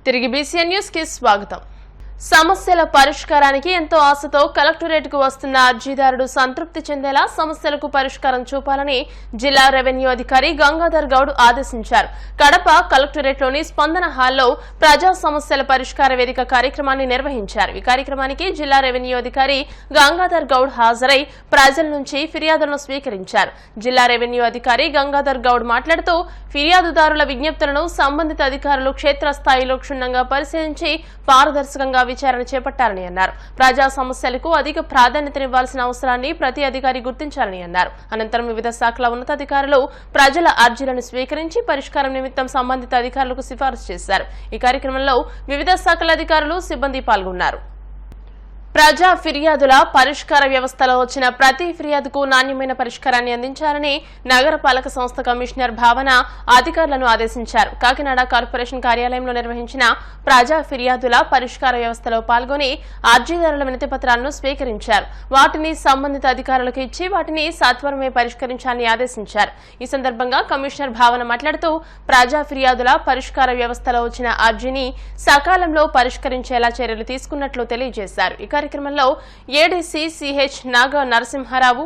తిరిగి BCN news కి స్వాగతం. సమస్యల పరిష్కారానికి ఎంతో ఆశతో కలెక్టరేట్కు వస్తున్న అర్జీదారుడు సంతృప్తి చెందేలా సమస్యలకు పరిష్కారం చూపాలని జిల్లా రెవెన్యూ అధికారి గంగాధర్ గౌడ్ ఆదేశించారు. కడప కలెక్టరేట్లోని స్పందన హాల్లో ప్రజా సమస్యల పరిష్కార వేదిక కార్యక్రమాన్ని నిర్వహించారు. ఈ కార్యక్రమానికి జిల్లా రెవెన్యూ అధికారి గంగాధర్ గౌడ్ హాజరై ప్రజల నుంచి ఫిర్యాదులను స్వీకరించారు. జిల్లా రెవెన్యూ అధికారి గంగాధర్ గౌడ్ మాట్లాడుతూ ఫిర్యాదుదారుల విజ్ఞప్తులను సంబంధిత అధికారులు క్షేత్రస్థాయిలో క్షుణ్ణంగా పరిశీలించి పారదర్శకంగా విచారణ చేపట్టాలని అన్నారు. ప్రజా సమస్యలకు అధిక ప్రాధాన్యతనివ్వాల్సిన అవసరాన్ని ప్రతి అధికారి గుర్తించాలని అన్నారు. అనంతరం వివిధ శాఖల ఉన్నతాధికారులు ప్రజల అర్జీలను స్వీకరించి పరిష్కారం నిమిత్తం సంబంధిత అధికారులకు సిఫారసు చేశారు. ఈ కార్యక్రమంలో వివిధ శాఖల అధికారులు, సిబ్బంది పాల్గొన్నారు. ప్రజా ఫిర్యాదుల పరిష్కార వ్యవస్థలో వచ్చిన ప్రతి ఫిర్యాదుకు నాణ్యమైన పరిష్కారాన్ని అందించాలని నగరపాలక సంస్థ కమిషనర్ భావన అధికారులను ఆదేశించారు. కాకినాడ కార్పొరేషన్ కార్యాలయంలో నిర్వహించిన ప్రజా ఫిర్యాదుల పరిష్కార వ్యవస్థలో పాల్గొని అర్జీదారుల వినతిపత్రాలను స్వీకరించారు. వాటిని సంబంధిత అధికారులకు ఇచ్చి వాటిని సత్వరమే పరిష్కరించాలని ఆదేశించారు. ఈ సందర్భంగా కమిషనర్ భావన మాట్లాడుతూ ప్రజా ఫిర్యాదుల పరిష్కార వ్యవస్థలో వచ్చిన అర్జీని సకాలంలో పరిష్కరించేలా చర్యలు తీసుకున్నట్లు తెలియజేశారు. ఈ కార్యక్రమంలో ADC CH Naga Narasimharao,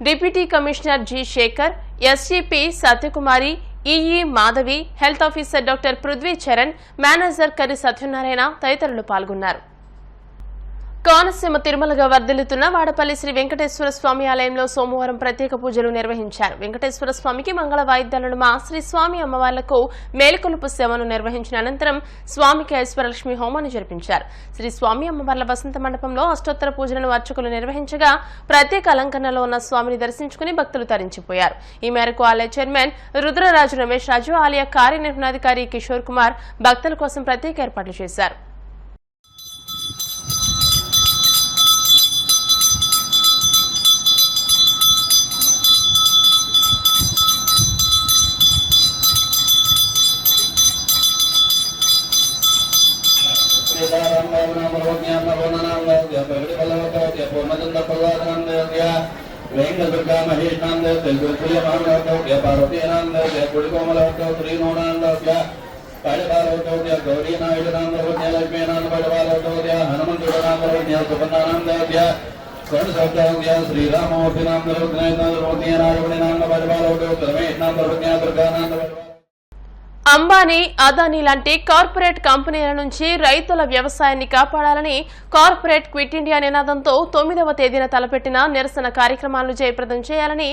deputy commissioner G Sekhar, SGP Satyakumari, EE Madhavi, health officer doctor Prithvi Charan, manager Kari Satyanarayana తదితరులు పాల్గొన్నారు. కోనసీమ తిరుమలగా వర్ధిల్లుతున్న వాడపల్లి శ్రీ వెంకటేశ్వర స్వామి ఆలయంలో సోమవారం ప్రత్యేక పూజలు నిర్వహించారు. వెంకటేశ్వర స్వామికి మంగళ వాయిద్యాలను మా శ్రీ స్వామి అమ్మవార్లకు మేలుకొలుపు సేవను నిర్వహించిన అనంతరం స్వామికి ఐశ్వర్యలక్ష్మి హోమాన్ని జరిపించారు. శ్రీ స్వామి అమ్మవార్ల వసంత మండపంలో అష్టోత్తర పూజలను అర్చకులు నిర్వహించగా ప్రత్యేక అలంకరణలో ఉన్న స్వామిని దర్శించుకుని భక్తులు తరించిపోయారు. ఈ మేరకు ఆలయ చైర్మన్ రుద్రరాజు రమేష్ రాజు, ఆలయ కార్యనిర్వహణాధికారి కిషోర్ కుమార్ భక్తుల కోసం ప్రత్యేక ఏర్పాట్లు చేశారు. వెంకటదుర్గా మహేష్నాం తెలుగు పార్వతీనాం శ్రీనోనాంద్య పడబాలౌద్య గౌరీ నాయుడునాంద్య లక్ష్మీనాం పడబాలౌద్య హనుమంతుడునాంద్య సుపన్నానంద్య కొనసౌద్య శ్రీరామూర్తినాం నారాయణాం పడబాలౌద్య రమేష్నాం దుర్గానాంద. అంబానీ, అదానీ లాంటి కార్పొరేట్ కంపెనీల నుంచి రైతుల వ్యవసాయాన్ని కాపాడాలని కార్పొరేట్ క్విట్ ఇండియా నినాదంతో 9వ తేదీన తలపెట్టిన నిరసన కార్యక్రమాలను జయప్రదం చేయాలని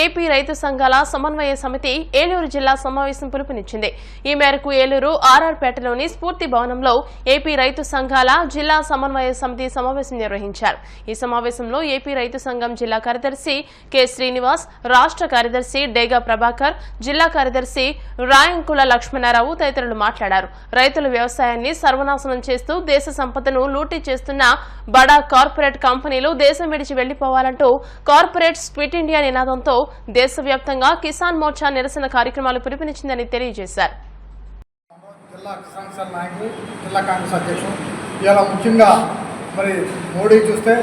ఏపీ రైతు సంఘాల సమన్వయ సమితి ఏలూరు జిల్లా సమావేశం పిలుపునిచ్చింది. ఈ మేరకు ఏలూరు ఆర్ఆర్పేటలోని స్ఫూర్తి భవనంలో ఏపీ రైతు సంఘాల జిల్లా సమన్వయ సమితి సమావేశం నిర్వహించారు. ఈ సమావేశంలో ఏపీ రైతు సంఘం జిల్లా కార్యదర్శి కె శ్రీనివాస్, రాష్ట్ర కార్యదర్శి డేగా ప్రభాకర్, జిల్లా కార్యదర్శి రాయంకుల లక్ష్మణారావు తదితరులు మాట్లాడారు. రైతుల వ్యవసాయాన్ని సర్వనాశనం చేస్తూ దేశ సంపదను లూటీ చేస్తున్న బడా కార్పొరేట్ కంపెనీలు దేశం విడిచి వెళ్లిపోవాలంటూ కార్పొరేట్స్ క్విట్ ఇండియా నినాదంతో దేశవ్యాప్తంగా కిసాన్ మోర్చా నిరసన కార్యక్రమాలు పిలుపునిచ్చిందని తెలియజేశారు. ముఖ్యంగా మరి మోడీ చూస్తే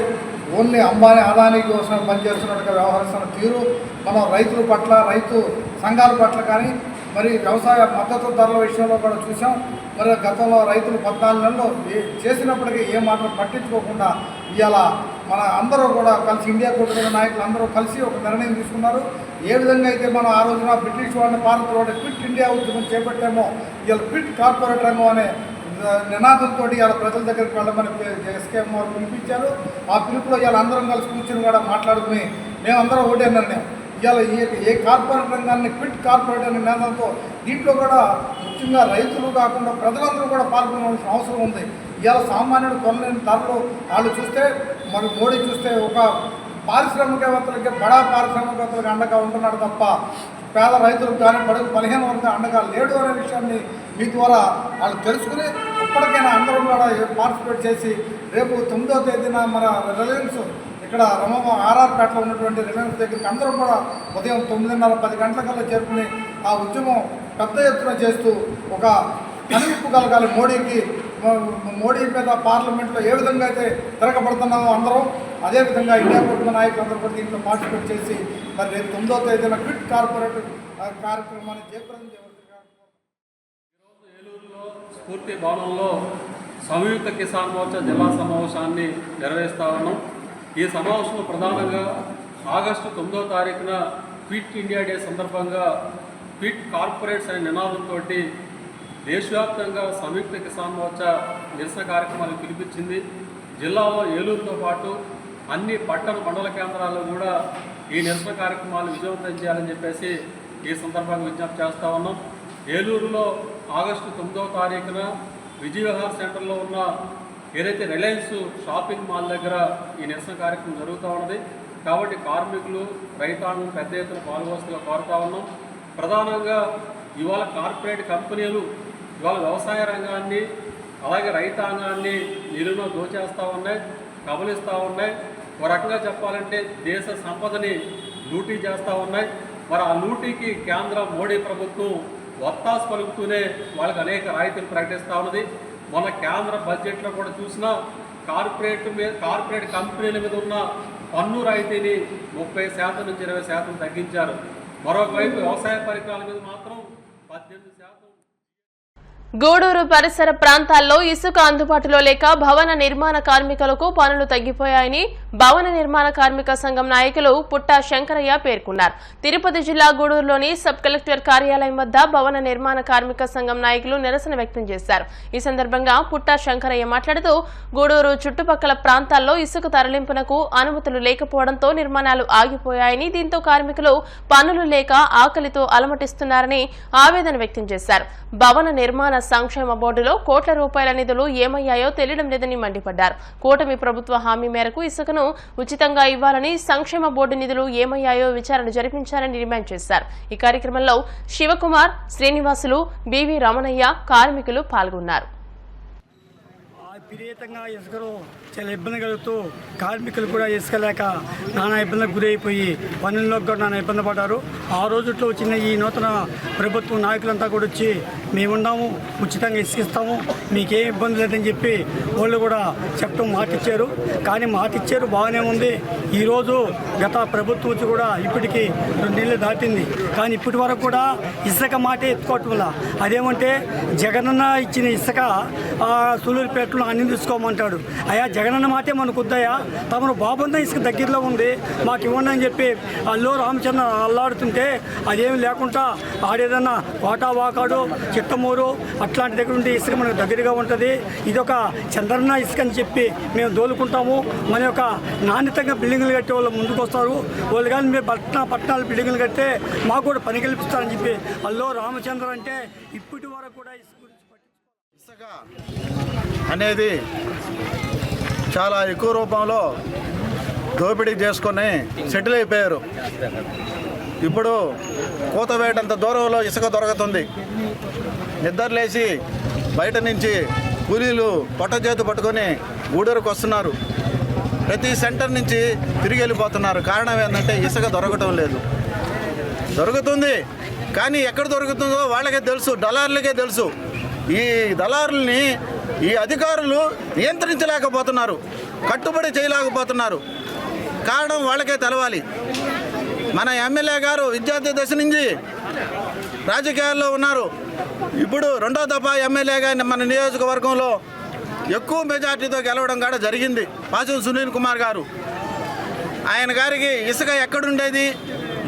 ఓన్లీ అంబానీ, అదానీ కోసం పనిచేస్తున్నట్టుగా వ్యవహరిస్తున్న తీరు మనం రైతుల పట్ల, రైతు సంఘాల పట్ల కానీ మరి వ్యవసాయ మద్దతు ధరల విషయంలో కూడా చూసాం. మరి గతంలో రైతులు 14 నెలలు చేసినప్పటికీ ఏ మాత్రం పట్టించుకోకుండా ఇవాళ మన అందరూ కూడా కలిసి, ఇండియా కూటమి నాయకులు అందరూ కలిసి ఒక నిర్ణయం తీసుకున్నారు. ఏ విధంగా అయితే మనం ఆ రోజున బ్రిటిష్ వాళ్ళని భారత్లో క్విట్ ఇండియా ఉద్యమం చేపట్టామో, ఇవాళ క్విట్ కార్పొరేట్ రంగం అనే నినాదంతో ఇవాళ ప్రజల దగ్గరికి వెళ్ళమని ఎస్కేఎం వారు పిలిపించారు. ఆ పిలుపులో ఇవాళ అందరం కలిసి కూర్చొని కూడా మాట్లాడుకుని మేమందరం ఒకటే నిర్ణయం, ఇవాళ ఏ కార్పొరేట్ రంగాన్ని క్విట్ కార్పొరేట్ అనే నినాదంతో దీంట్లో కూడా ముఖ్యంగా రైతులు కాకుండా ప్రజలందరూ కూడా పాల్గొనవలసిన అవసరం ఉంది. ఇవాళ సామాన్యుడు కొనలేని ధరలు వాళ్ళు చూస్తే, మరి మోడీ చూస్తే ఒక పారిశ్రామికవేత్తలకి, బడా పారిశ్రామికవేత్తలకి అండగా ఉంటున్నాడు తప్ప పేద రైతులకు కానీ బడుగు 15 వరకు అండగా లేడు అనే విషయాన్ని మీ ద్వారా వాళ్ళు తెలుసుకుని ఇప్పటికైనా అందరూ కూడా పార్టిసిపేట్ చేసి రేపు 9వ తేదీన మన రిలయన్స్ ఇక్కడ ఆర్ఆర్పేటలో ఉన్నటువంటి రిలయన్స్ దగ్గరికి అందరూ కూడా ఉదయం 9:30-10 గంటలకల్లా చేరుకుని ఆ ఉద్యమం పెద్ద ఎత్తున చేస్తూ ఒక కనివిప్పు కలగాలి. మోడీ మీద పార్లమెంట్లో ఏ విధంగా అయితే తిరగబడుతున్నామో అందరం, అదేవిధంగా ఇండియా కూటమి నాయకులు అందరూ కూడా దీంట్లో పార్టిసిపేట్ చేసి మరి రేపు 9వ తేదీన క్విట్ కార్పొరేట్ కార్యక్రమాన్ని జయప్రదం చేయవలసిందిగా. స్ఫూర్తి భవనంలో సంయుక్త కిసాన్ మోర్చా జిల్లా సమావేశాన్ని నిర్వహిస్తా ఉన్నాం. ఈ సమావేశంలో ప్రధానంగా ఆగస్టు 9వ తారీఖున క్విట్ ఇండియా డే సందర్భంగా క్విట్ కార్పొరేట్స్ అనే నినాదంతో దేశవ్యాప్తంగా సంయుక్త కిసాన్ మోర్చా నిరసన కార్యక్రమాలు పిలిపించింది. జిల్లాలో ఏలూరుతో పాటు అన్ని పట్టణ మండల కేంద్రాల్లో కూడా ఈ నిరసన కార్యక్రమాలు విజయవంతం చేయాలని చెప్పేసి ఈ సందర్భంగా విజ్ఞప్తి చేస్తూ ఉన్నాం. ఏలూరులో ఆగస్టు 9వ తారీఖున విజయవిహార్ సెంటర్లో ఉన్న ఏదైతే రిలయన్స్ షాపింగ్ మాల్ దగ్గర ఈ నిరసన కార్యక్రమం జరుగుతూ ఉన్నది. కాబట్టి కార్మికులు, రైతాంగం పెద్ద ఎత్తున పాల్గొవలసిందిగా కోరుతా ఉన్నాం. ప్రధానంగా ఇవాళ కార్పొరేట్ కంపెనీలు ఇవాళ వ్యవసాయ రంగాన్ని అలాగే రైతాంగాన్ని నిలువున దోచేస్తూ ఉన్నాయి, కబలిస్తూ ఉన్నాయి. ఒక రకంగా చెప్పాలంటే దేశ సంపదని లూటీ చేస్తూ ఉన్నాయి. మరి ఆ లూటీకి కేంద్ర మోడీ ప్రభుత్వం వత్తాసు పలుకుతూనే వాళ్ళకి అనేక రాయితీలు ప్రకటిస్తూ ఉన్నది. మన కేంద్ర బడ్జెట్లో కూడా చూసినా కార్పొరేట్ కంపెనీల మీద ఉన్న పన్ను రాయితీని 30% నుంచి 20% తగ్గించారు. మరొకవైపు వ్యవసాయ పరికరాల మీద మాత్రం 18%. గూడూరు పరిసర ప్రాంతాల్లో ఇసుక అందుబాటులో లేక భవన నిర్మాణ కార్మికులకు పనులు తగ్గిపోయాయని భవన నిర్మాణ కార్మిక సంఘం నాయకులు పుట్టా శంకరయ్య పేర్కొన్నారు. తిరుపతి జిల్లా గూడూరులోని సబ్ కలెక్టర్ కార్యాలయం వద్ద భవన నిర్మాణ కార్మిక సంఘం నాయకులు నిరసన వ్యక్తం చేశారు. ఈ సందర్భంగా పుట్టా శంకరయ్య మాట్లాడుతూ గూడూరు చుట్టుపక్కల ప్రాంతాల్లో ఇసుక తరలింపునకు అనుమతులు లేకపోవడంతో నిర్మాణాలు ఆగిపోయాయని, దీంతో కార్మికులు పనులు లేక ఆకలితో అలమటిస్తున్నారని ఆవేదన వ్యక్తం చేశారు. భవన నిర్మాణ సంక్షేమ బోర్డులో కోట్ల రూపాయల నిధులు ఏమయ్యాయో తెలియడం లేదని మండిపడ్డారు. కూటమి ప్రభుత్వ హామీ మేరకు ఇసుకను ఉచితంగా ఇవ్వాలని, సంక్షేమ బోర్డు నిధులు ఏమయ్యాయో విచారణ జరిపించాలని డిమాండ్ చేశారు. ఈ కార్యక్రమంలో శివకుమార్, శ్రీనివాసులు, బివి రమణయ్య, కార్మికులు పాల్గొన్నారు. విపరీతంగా ఇసుకలో చాలా ఇబ్బంది కలుగుతూ కార్మికులు కూడా ఇసుక లేక నానా ఇబ్బందులకు గురైపోయి పనుల్లో కూడా నానా ఇబ్బంది పడ్డారు. ఆ రోజుల్లో వచ్చిన ఈ నూతన ప్రభుత్వం నాయకులంతా కూడా వచ్చి మేమున్నాము, ఉచితంగా ఇసుకిస్తాము, మీకేం ఇబ్బంది లేదని చెప్పి వాళ్ళు కూడా చెప్పడం మాటిచ్చారు. కానీ మాటిచ్చారు బాగానే ఉంది. ఈరోజు గత ప్రభుత్వం వచ్చి కూడా ఇప్పటికీ 2 నెలలు దాటింది. కానీ ఇప్పటి వరకు కూడా ఇసుక మాటే ఎత్తుకోవటం వల్ల అదేమంటే జగనన్న ఇచ్చిన ఇసుక సూలూరుపేటలో అన్ని తీసుకోమంటాడు. అయ్యా జగనన్న మాటే మనకు వద్దయా, తమను బాబందా ఇసుక దగ్గరలో ఉంది మాకు ఇవ్వండి అని చెప్పి అల్లో రామచంద్ర అల్లాడుతుంటే అదేమి లేకుండా ఆడేదన్నా వాకాడు, చిత్తమూరు అట్లాంటి దగ్గర ఉంటే ఇసుక మనకు దగ్గరగా ఉంటుంది. ఇదొక చంద్రన్న ఇసుక అని చెప్పి మేము దోలుకుంటాము. మన యొక్క నాణ్యతంగా బిల్డింగులు కట్టే వాళ్ళు ముందుకు వస్తారు. వాళ్ళు కానీ మేము పట్టణాలు బిల్డింగులు కడితే మాకు కూడా పని కల్పిస్తారని చెప్పి అల్లో రామచంద్ర అంటే ఇప్పటి వరకు కూడా ఇసుక అనేది చాలా ఎక్కువ రూపంలో దోపిడీ చేసుకొని సెటిల్ అయిపోయారు. ఇప్పుడు కూతవేటంత దూరంలో ఇసుక దొరుకుతుంది. నిద్రలేసి బయట నుంచి కూలీలు పొట్ట చేతి పట్టుకొని గూడూరుకు వస్తున్నారు. ప్రతి సెంటర్ నుంచి తిరిగి వెళ్ళిపోతున్నారు. కారణం ఏంటంటే ఇసుక దొరకటం లేదు. దొరుకుతుంది కానీ ఎక్కడ దొరుకుతుందో వాళ్ళకే తెలుసు, దళారులకే తెలుసు. ఈ దళారుల్ని ఈ అధికారులు నియంత్రించలేకపోతున్నారు, కట్టుబడి చేయలేకపోతున్నారు. కారణం వాళ్ళకే తెలవాలి. మన ఎమ్మెల్యే గారు విద్యార్థి దశ నుంచి రాజకీయాల్లో ఉన్నారు. ఇప్పుడు 2వ దఫా ఎమ్మెల్యేగా మన నియోజకవర్గంలో ఎక్కువ మెజార్టీతో గెలవడం కూడా జరిగింది. పాచం సునీల్ కుమార్ గారు, ఆయన గారికి ఇసుక ఎక్కడుండేది,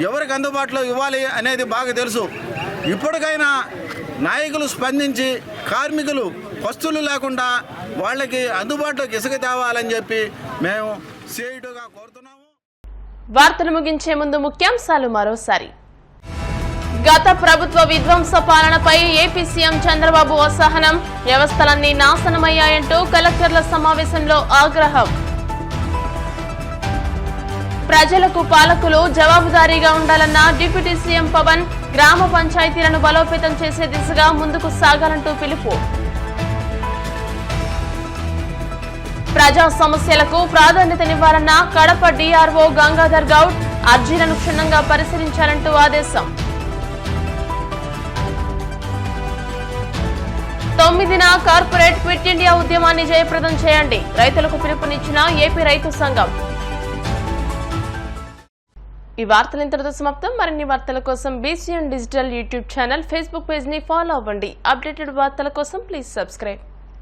ఎవరికి అందుబాటులో ఇవ్వాలి అనేది బాగా తెలుసు. ఇప్పటికైనా నాయకులు స్పందించి కార్మికులు వస్తువులు లేకుండా వాళ్ళకి అందుబాటులోకి ఇసుక తేవాలని చెప్పి మేము సేటుగా కోరుతున్నాము. వార్తలు ముగించే ముందు ముఖ్యాంశాలు మరోసారి. గత ప్రభుత్వ విధ్వంస పాలనపై ఏపీ సీఎం చంద్రబాబు అసహనం, వ్యవస్థలన్నీ నాశనమయ్యాయంటూ కలెక్టర్ల సమావేశంలో ఆగ్రహం. ప్రజలకు పాలకులు జవాబుదారీగా ఉండాలన్న డిప్యూటీ సీఎం పవన్, గ్రామ పంచాయతీలను బలోపేతం చేసే దిశగా ముందుకు సాగాలంటూ పిలుపు. ప్రజా సమస్యలకు ప్రాధాన్యతనివ్వాలన్న కడప డీఆర్ఓ గంగాధర్ గౌడ్, అర్జీలను క్షుణ్ణంగా పరిశీలించాలంటూ ఆదేశం. 9న కార్పొరేట్ క్విట్ ఇండియా ఉద్యమాన్ని జయప్రదం చేయండి, రైతులకు పిలుపునిచ్చిన ఏపీ రైతు సంఘం. ఈ వార్తలు ఇంతటితో సమాప్తం. మరిన్ని వార్తల కోసం BCN digital YouTube channel, Facebook page ని ఫాలో అవ్వండి. అప్డేటెడ్ వార్తల కోసం ప్లీజ్ సబ్స్క్రైబ్.